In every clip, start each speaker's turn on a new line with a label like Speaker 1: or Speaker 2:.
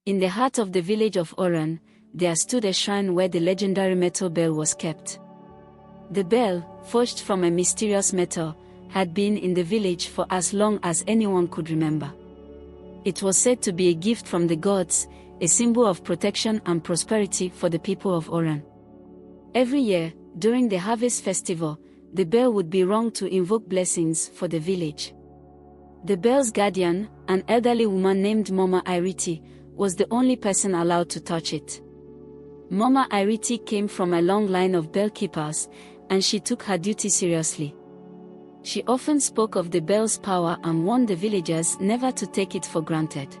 Speaker 1: In the heart of the village of Oran, there stood a shrine where the legendary metal bell was kept. The bell, forged from a mysterious metal, had been in the village for as long as anyone could remember. It was said to be a gift from the gods, a symbol of protection and prosperity for the people of Oran. Every year, during the harvest festival, the bell would be rung to invoke blessings for the village. The bell's guardian, an elderly woman named Mama Iriti, was the only person allowed to touch it. Mama Iriti came from a long line of bell keepers, and she took her duty seriously. She often spoke of the bell's power and warned the villagers never to take it for granted.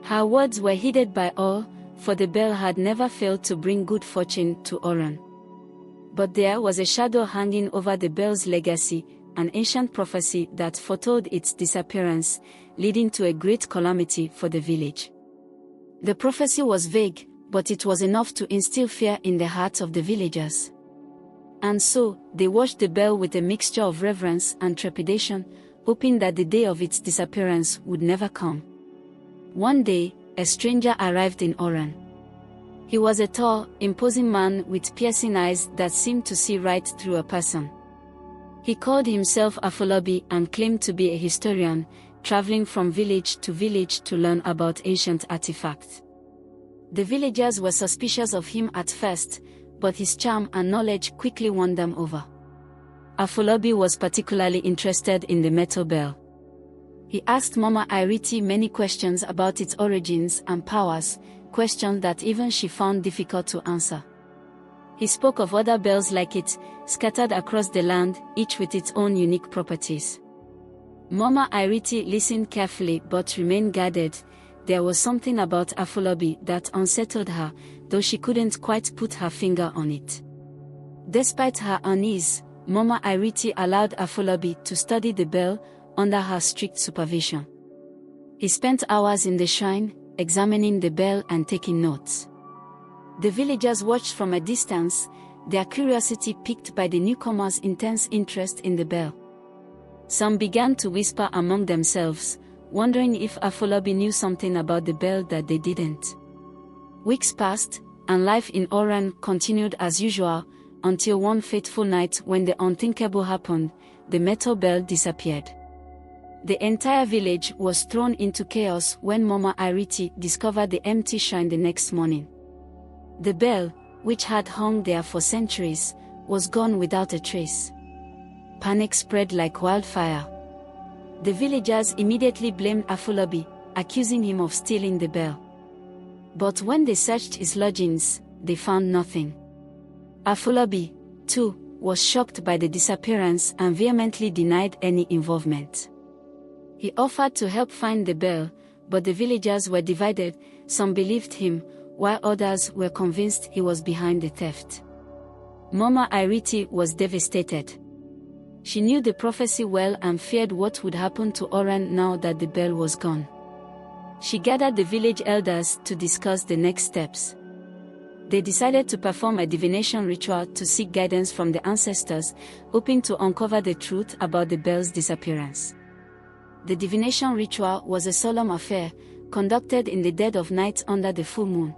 Speaker 1: Her words were heeded by all, for the bell had never failed to bring good fortune to Oran. But there was a shadow hanging over the bell's legacy, an ancient prophecy that foretold its disappearance, leading to a great calamity for the village. The prophecy was vague, but it was enough to instill fear in the hearts of the villagers. And so, they watched the bell with a mixture of reverence and trepidation, hoping that the day of its disappearance would never come. One day, a stranger arrived in Oran. He was a tall, imposing man with piercing eyes that seemed to see right through a person. He called himself Afolabi and claimed to be a historian, traveling from village to learn about ancient artifacts. The villagers were suspicious of him at first, but his charm and knowledge quickly won them over. Afolabi was particularly interested in the metal bell. He asked Mama Iriti many questions about its origins and powers, questions that even she found difficult to answer. He spoke of other bells like it, scattered across the land, each with its own unique properties. Mama Iriti listened carefully but remained guarded. There was something about Afolabi that unsettled her, though she couldn't quite put her finger on it. Despite her unease, Mama Iriti allowed Afolabi to study the bell, under her strict supervision. He spent hours in the shrine, examining the bell and taking notes. The villagers watched from a distance, their curiosity piqued by the newcomer's intense interest in the bell. Some began to whisper among themselves, wondering if Afolabi knew something about the bell that they didn't. Weeks passed, and life in Oran continued as usual, until one fateful night when the unthinkable happened, the metal bell disappeared. The entire village was thrown into chaos when Mama Iriti discovered the empty shrine the next morning. The bell, which had hung there for centuries, was gone without a trace. Panic spread like wildfire. The villagers immediately blamed Afolabi, accusing him of stealing the bell. But when they searched his lodgings, they found nothing. Afolabi, too, was shocked by the disappearance and vehemently denied any involvement. He offered to help find the bell, but the villagers were divided. Some believed him, while others were convinced he was behind the theft. Mama Iriti was devastated. She knew the prophecy well and feared what would happen to Oran now that the bell was gone. She gathered the village elders to discuss the next steps. They decided to perform a divination ritual to seek guidance from the ancestors, hoping to uncover the truth about the bell's disappearance. The divination ritual was a solemn affair, conducted in the dead of night under the full moon.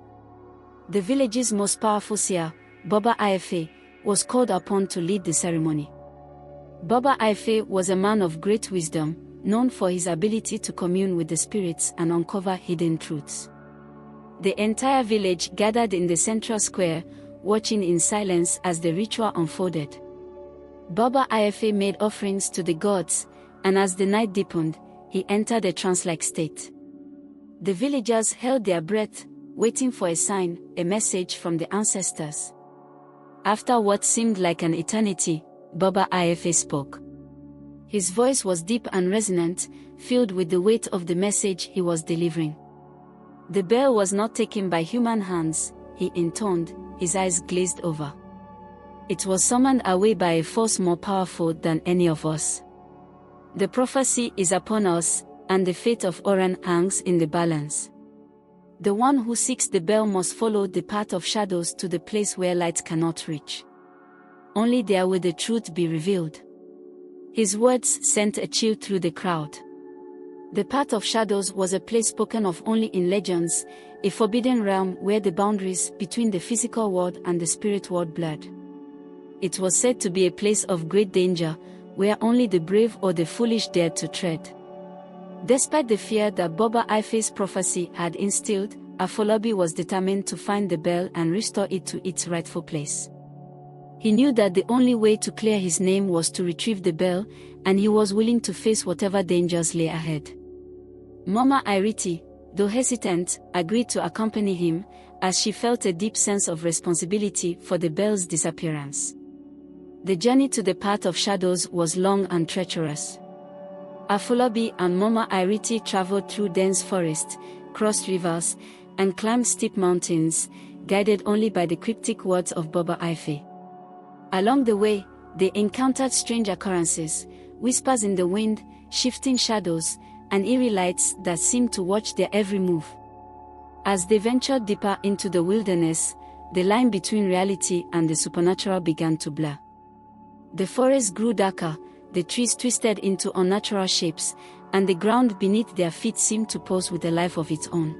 Speaker 1: The village's most powerful seer, Baba Ife, was called upon to lead the ceremony. Baba Ife was a man of great wisdom, known for his ability to commune with the spirits and uncover hidden truths. The entire village gathered in the central square, watching in silence as the ritual unfolded. Baba Ife made offerings to the gods, and as the night deepened, he entered a trance-like state. The villagers held their breath, waiting for a sign, a message from the ancestors. After what seemed like an eternity, Baba Ife spoke. His voice was deep and resonant, filled with the weight of the message he was delivering. The bell was not taken by human hands, he intoned, his eyes glazed over. It was summoned away by a force more powerful than any of us. The prophecy is upon us, and the fate of Oran hangs in the balance. The one who seeks the bell must follow the path of shadows to the place where light cannot reach. Only there will the truth be revealed. His words sent a chill through the crowd. The Path of Shadows was a place spoken of only in legends, a forbidden realm where the boundaries between the physical world and the spirit world blurred. It was said to be a place of great danger, where only the brave or the foolish dared to tread. Despite the fear that Baba Ife's prophecy had instilled, Afolabi was determined to find the bell and restore it to its rightful place. He knew that the only way to clear his name was to retrieve the bell, and he was willing to face whatever dangers lay ahead. Mama Iriti, though hesitant, agreed to accompany him, as she felt a deep sense of responsibility for the bell's disappearance. The journey to the Path of Shadows was long and treacherous. Afolabi and Mama Iriti traveled through dense forests, crossed rivers, and climbed steep mountains, guided only by the cryptic words of Baba Ife. Along the way, they encountered strange occurrences, whispers in the wind, shifting shadows, and eerie lights that seemed to watch their every move. As they ventured deeper into the wilderness, the line between reality and the supernatural began to blur. The forest grew darker, the trees twisted into unnatural shapes, and the ground beneath their feet seemed to pulse with a life of its own.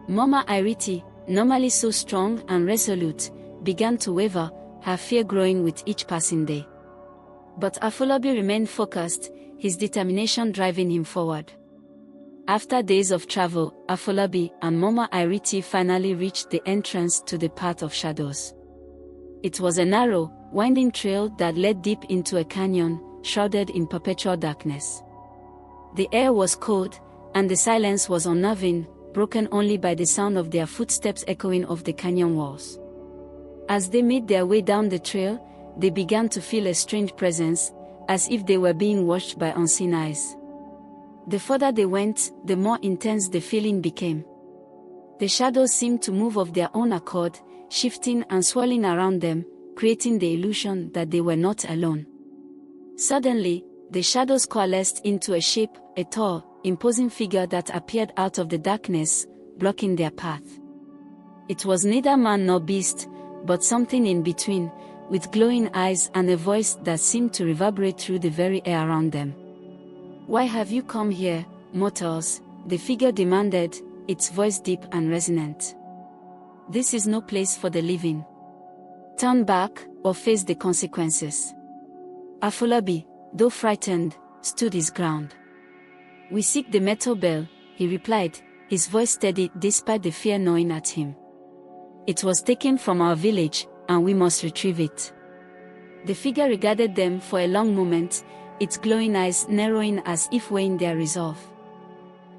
Speaker 1: Mama Iriti, normally so strong and resolute, began to waver, her fear growing with each passing day. But Afolabi remained focused, his determination driving him forward. After days of travel, Afolabi and Mama Iriti finally reached the entrance to the Path of Shadows. It was a narrow, winding trail that led deep into a canyon, shrouded in perpetual darkness. The air was cold, and the silence was unnerving, broken only by the sound of their footsteps echoing off the canyon walls. As they made their way down the trail, they began to feel a strange presence, as if they were being watched by unseen eyes. The further they went, the more intense the feeling became. The shadows seemed to move of their own accord, shifting and swirling around them, creating the illusion that they were not alone. Suddenly, the shadows coalesced into a shape, a tall, imposing figure that appeared out of the darkness, blocking their path. It was neither man nor beast, but something in between, with glowing eyes and a voice that seemed to reverberate through the very air around them. "Why have you come here, mortals?" the figure demanded, its voice deep and resonant. "This is no place for the living. Turn back, or face the consequences." Afolabi, though frightened, stood his ground. "We seek the metal bell," he replied, his voice steady despite the fear gnawing at him. "It was taken from our village, and we must retrieve it." The figure regarded them for a long moment, its glowing eyes narrowing as if weighing their resolve.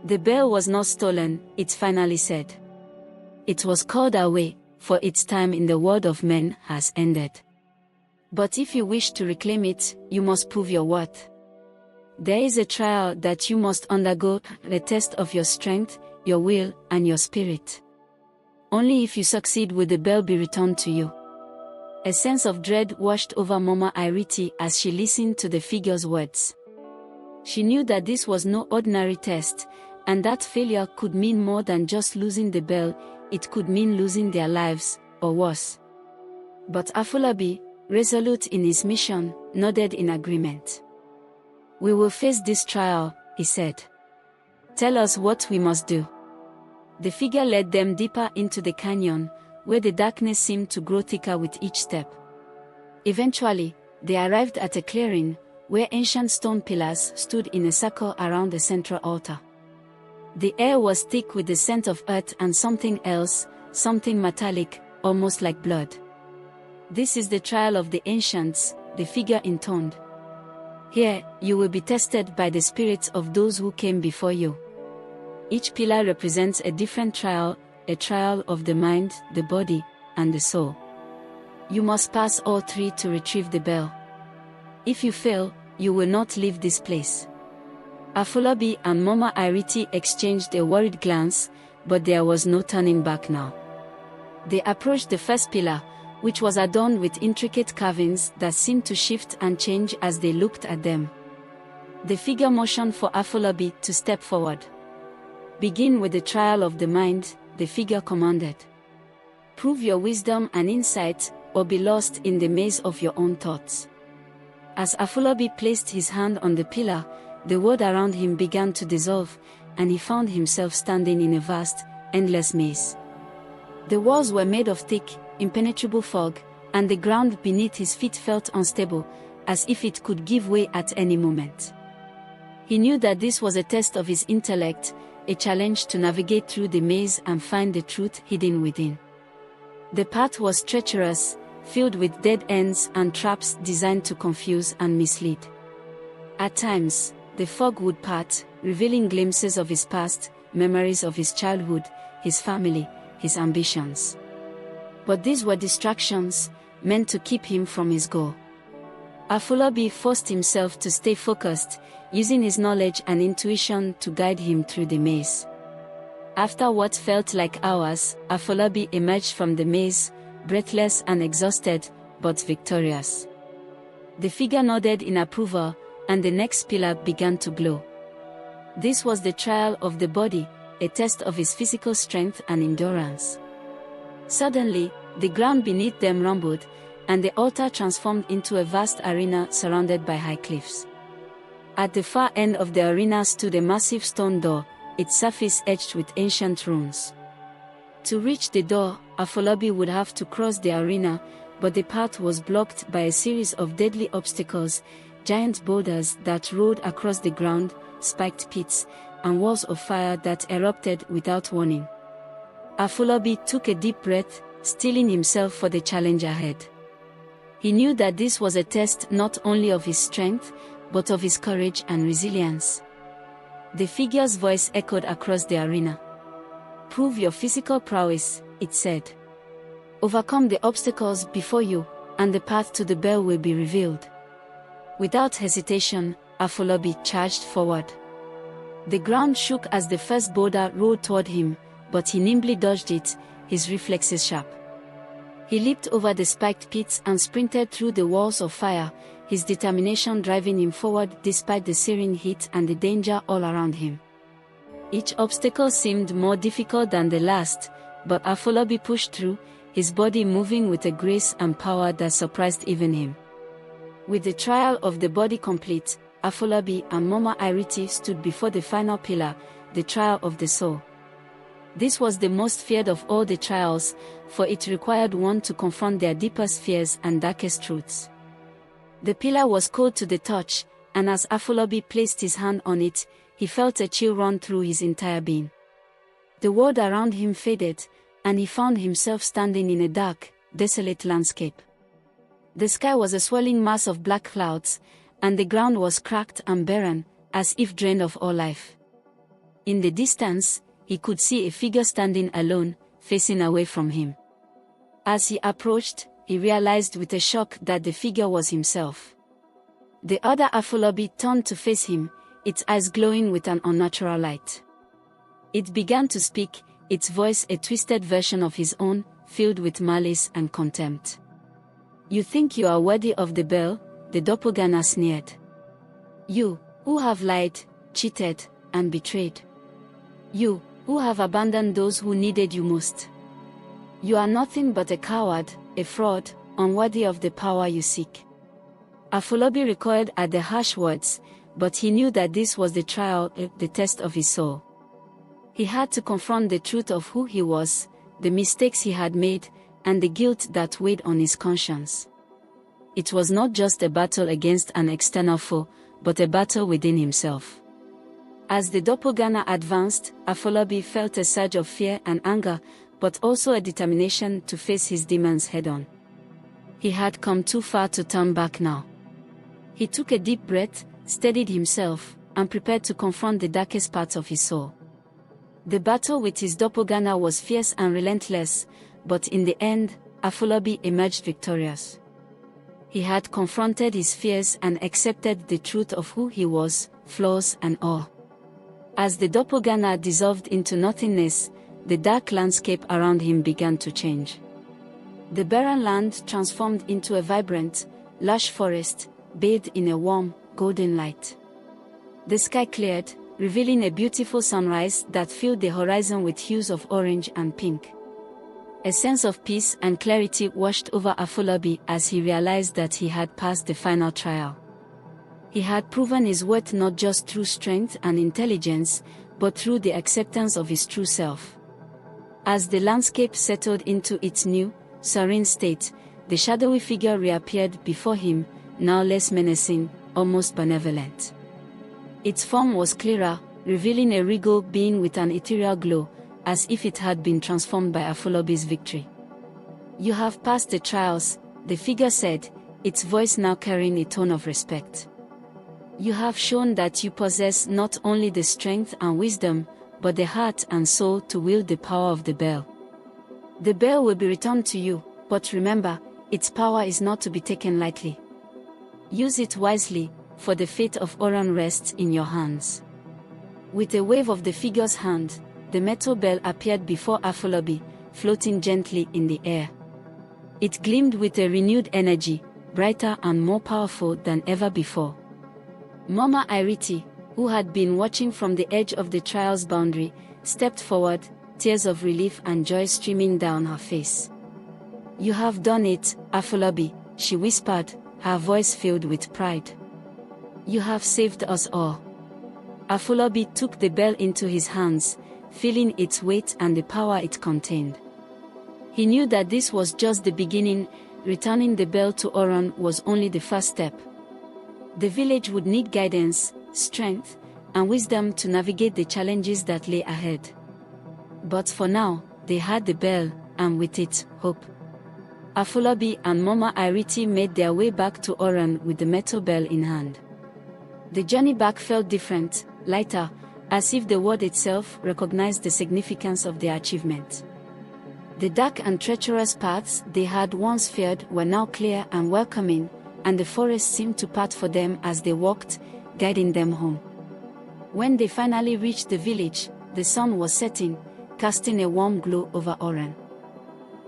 Speaker 1: "The bell was not stolen," it finally said. "It was called away, for its time in the world of men has ended. But if you wish to reclaim it, you must prove your worth. There is a trial that you must undergo, the test of your strength, your will, and your spirit. Only if you succeed will the bell be returned to you." A sense of dread washed over Mama Iriti as she listened to the figure's words. She knew that this was no ordinary test, and that failure could mean more than just losing the bell, it could mean losing their lives, or worse. But Afolabi, resolute in his mission, nodded in agreement. "We will face this trial," he said. "Tell us what we must do." The figure led them deeper into the canyon, where the darkness seemed to grow thicker with each step. Eventually, they arrived at a clearing, where ancient stone pillars stood in a circle around the central altar. The air was thick with the scent of earth and something else, something metallic, almost like blood. "This is the trial of the ancients," the figure intoned. "Here, you will be tested by the spirits of those who came before you. Each pillar represents a different trial, a trial of the mind, the body, and the soul. You must pass all three to retrieve the bell. If you fail, you will not leave this place." Afolabi and Mama Iriti exchanged a worried glance, but there was no turning back now. They approached the first pillar, which was adorned with intricate carvings that seemed to shift and change as they looked at them. The figure motioned for Afolabi to step forward. "Begin with the trial of the mind," the figure commanded. "Prove your wisdom and insight, or be lost in the maze of your own thoughts." As Afolabi placed his hand on the pillar, the world around him began to dissolve, and he found himself standing in a vast, endless maze. The walls were made of thick, impenetrable fog, and the ground beneath his feet felt unstable, as if it could give way at any moment. He knew that this was a test of his intellect, a challenge to navigate through the maze and find the truth hidden within. The path was treacherous, filled with dead ends and traps designed to confuse and mislead. At times, the fog would part, revealing glimpses of his past, memories of his childhood, his family, his ambitions. But these were distractions, meant to keep him from his goal. Afolabi forced himself to stay focused, using his knowledge and intuition to guide him through the maze. After what felt like hours, Afolabi emerged from the maze, breathless and exhausted, but victorious. The figure nodded in approval, and the next pillar began to glow. This was the trial of the body, a test of his physical strength and endurance. Suddenly, the ground beneath them rumbled, and the altar transformed into a vast arena surrounded by high cliffs. At the far end of the arena stood a massive stone door, its surface etched with ancient runes. To reach the door, Afolabi would have to cross the arena, but the path was blocked by a series of deadly obstacles, giant boulders that rolled across the ground, spiked pits, and walls of fire that erupted without warning. Afolabi took a deep breath, steeling himself for the challenge ahead. He knew that this was a test not only of his strength, but of his courage and resilience. The figure's voice echoed across the arena. "Prove your physical prowess," it said. "Overcome the obstacles before you, and the path to the bell will be revealed." Without hesitation, Afolabi charged forward. The ground shook as the first boulder rolled toward him, but he nimbly dodged it, his reflexes sharp. He leaped over the spiked pits and sprinted through the walls of fire, his determination driving him forward despite the searing heat and the danger all around him. Each obstacle seemed more difficult than the last, but Afolabi pushed through, his body moving with a grace and power that surprised even him. With the trial of the body complete, Afolabi and Mama Iriti stood before the final pillar, the trial of the soul. This was the most feared of all the trials, for it required one to confront their deepest fears and darkest truths. The pillar was cold to the touch, and as Afolabi placed his hand on it, he felt a chill run through his entire being. The world around him faded, and he found himself standing in a dark, desolate landscape. The sky was a swirling mass of black clouds, and the ground was cracked and barren, as if drained of all life. In the distance, he could see a figure standing alone, facing away from him. As he approached, he realized with a shock that the figure was himself. The other Afolabi turned to face him, its eyes glowing with an unnatural light. It began to speak, its voice a twisted version of his own, filled with malice and contempt. "You think you are worthy of the bell?" the doppelganger sneered. "You, who have lied, cheated, and betrayed. You, who have abandoned those who needed you most. You are nothing but a coward, a fraud, unworthy of the power you seek." Afolabi recoiled at the harsh words, but he knew that this was the trial, the test of his soul. He had to confront the truth of who he was, the mistakes he had made, and the guilt that weighed on his conscience. It was not just a battle against an external foe, but a battle within himself. As the doppelganger advanced, Afolabi felt a surge of fear and anger, but also a determination to face his demons head-on. He had come too far to turn back now. He took a deep breath, steadied himself, and prepared to confront the darkest parts of his soul. The battle with his doppelganger was fierce and relentless, but in the end, Afolabi emerged victorious. He had confronted his fears and accepted the truth of who he was, flaws and all. As the doppelganger dissolved into nothingness, the dark landscape around him began to change. The barren land transformed into a vibrant, lush forest, bathed in a warm, golden light. The sky cleared, revealing a beautiful sunrise that filled the horizon with hues of orange and pink. A sense of peace and clarity washed over Afolabi as he realized that he had passed the final trial. He had proven his worth not just through strength and intelligence, but through the acceptance of his true self. As the landscape settled into its new, serene state, the shadowy figure reappeared before him, now less menacing, almost benevolent. Its form was clearer, revealing a regal being with an ethereal glow, as if it had been transformed by Afolabi's victory. "You have passed the trials," the figure said, its voice now carrying a tone of respect. "You have shown that you possess not only the strength and wisdom, but the heart and soul to wield the power of the bell. The bell will be returned to you, but remember, its power is not to be taken lightly. Use it wisely, for the fate of Oran rests in your hands." With a wave of the figure's hand, the metal bell appeared before Afolabi, floating gently in the air. It gleamed with a renewed energy, brighter and more powerful than ever before. Mama Iriti, who had been watching from the edge of the trial's boundary, stepped forward, tears of relief and joy streaming down her face. "You have done it, Afolabi," she whispered, her voice filled with pride. "You have saved us all." Afolabi took the bell into his hands, feeling its weight and the power it contained. He knew that this was just the beginning. Returning the bell to Oran was only the first step. The village would need guidance, strength, and wisdom to navigate the challenges that lay ahead. But for now, they had the bell, and with it, hope. Afolabi and Mama Iriti made their way back to Oran with the metal bell in hand. The journey back felt different, lighter, as if the world itself recognized the significance of their achievement. The dark and treacherous paths they had once feared were now clear and welcoming, and the forest seemed to part for them as they walked, guiding them home. When they finally reached the village, the sun was setting, casting a warm glow over Oran.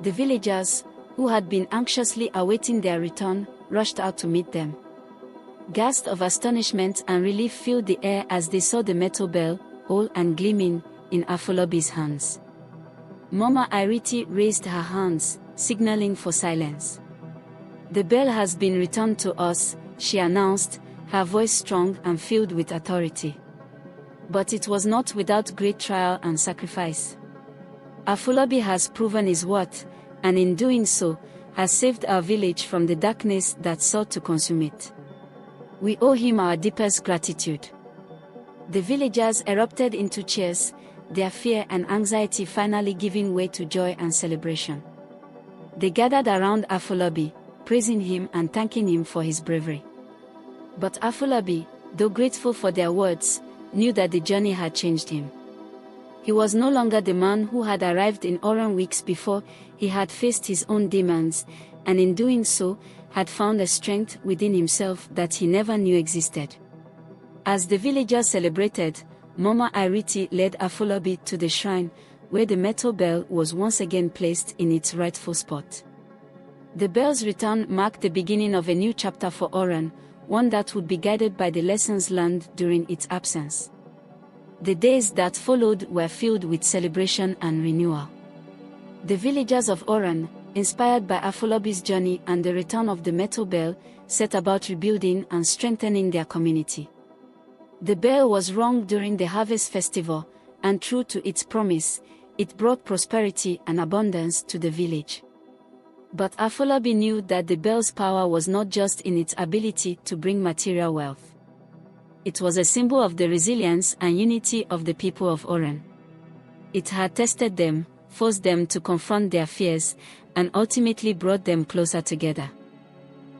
Speaker 1: The villagers, who had been anxiously awaiting their return, rushed out to meet them. Gasps of astonishment and relief filled the air as they saw the metal bell, whole and gleaming, in Afolabi's hands. Mama Iriti raised her hands, signaling for silence. "The bell has been returned to us," she announced, her voice strong and filled with authority. But it was not without great trial and sacrifice. Afolabi has proven his worth, and in doing so, has saved our village from the darkness that sought to consume it. We owe him our deepest gratitude." The villagers erupted into cheers, their fear and anxiety finally giving way to joy and celebration. They gathered around Afolabi, praising him and thanking him for his bravery. But Afolabi, though grateful for their words, knew that the journey had changed him. He was no longer the man who had arrived in Oran weeks before. He had faced his own demons, and in doing so, had found a strength within himself that he never knew existed. As the villagers celebrated, Mama Iriti led Afolabi to the shrine, where the metal bell was once again placed in its rightful spot. The bell's return marked the beginning of a new chapter for Oran, one that would be guided by the lessons learned during its absence. The days that followed were filled with celebration and renewal. The villagers of Oran, inspired by Afolabi's journey and the return of the metal bell, set about rebuilding and strengthening their community. The bell was rung during the harvest festival, and true to its promise, it brought prosperity and abundance to the village. But Afolabi knew that the bell's power was not just in its ability to bring material wealth. It was a symbol of the resilience and unity of the people of Oran. It had tested them, forced them to confront their fears, and ultimately brought them closer together.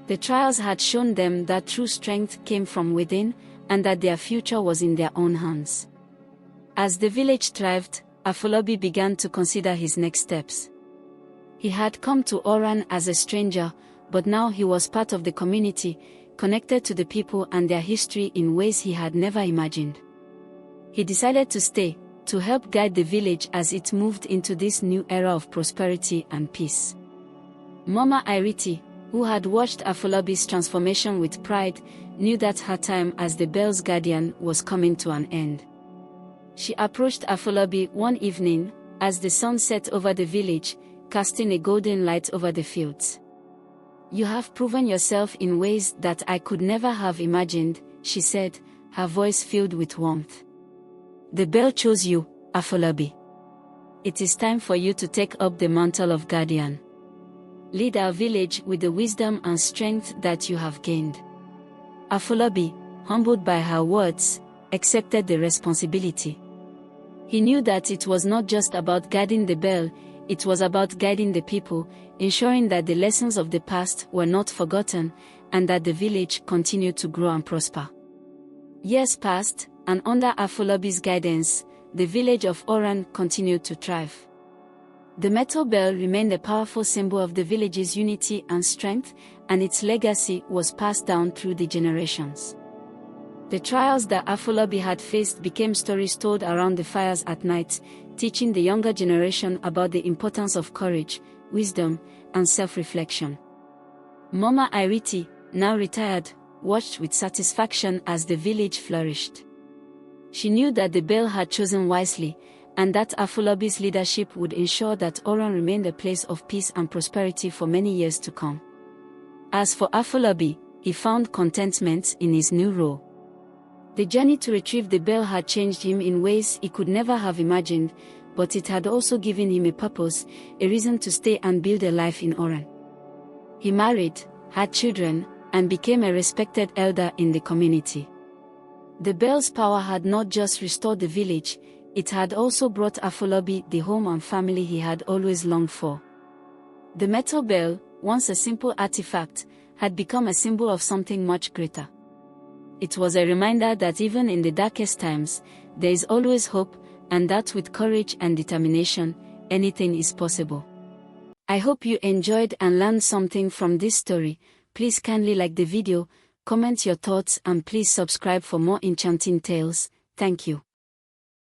Speaker 1: The trials had shown them that true strength came from within, and that their future was in their own hands. As the village thrived, Afolabi began to consider his next steps. He had come to Oran as a stranger, but now he was part of the community, connected to the people and their history in ways he had never imagined. He decided to stay, to help guide the village as it moved into this new era of prosperity and peace. Mama Iriti, who had watched Afolabi's transformation with pride, knew that her time as the bell's guardian was coming to an end. She approached Afolabi one evening, as the sun set over the village, casting a golden light over the fields. "You have proven yourself in ways that I could never have imagined," she said, her voice filled with warmth. The bell chose you, Afolabi. It is time for you to take up the mantle of guardian. Lead our village with the wisdom and strength that you have gained. Afolabi, humbled by her words, accepted the responsibility. He knew that it was not just about guarding the bell, it was about guiding the people, ensuring that the lessons of the past were not forgotten, and that the village continued to grow and prosper. Years passed, and under Afolabi's guidance, the village of Oran continued to thrive. The metal bell remained a powerful symbol of the village's unity and strength, and its legacy was passed down through the generations. The trials that Afolabi had faced became stories told around the fires at night, teaching the younger generation about the importance of courage, wisdom, and self-reflection. Mama Iriti, now retired, watched with satisfaction as the village flourished. She knew that the bell had chosen wisely, and that Afolabi's leadership would ensure that Oran remained a place of peace and prosperity for many years to come. As for Afolabi, he found contentment in his new role. The journey to retrieve the bell had changed him in ways he could never have imagined, but it had also given him a purpose, a reason to stay and build a life in Oran. He married, had children, and became a respected elder in the community. The bell's power had not just restored the village, it had also brought Afolabi the home and family he had always longed for. The metal bell, once a simple artifact, had become a symbol of something much greater. It was a reminder that even in the darkest times, there is always hope, and that with courage and determination, anything is possible. I hope you enjoyed and learned something from this story. Please kindly like the video, comment your thoughts, and please subscribe for more enchanting tales. Thank you.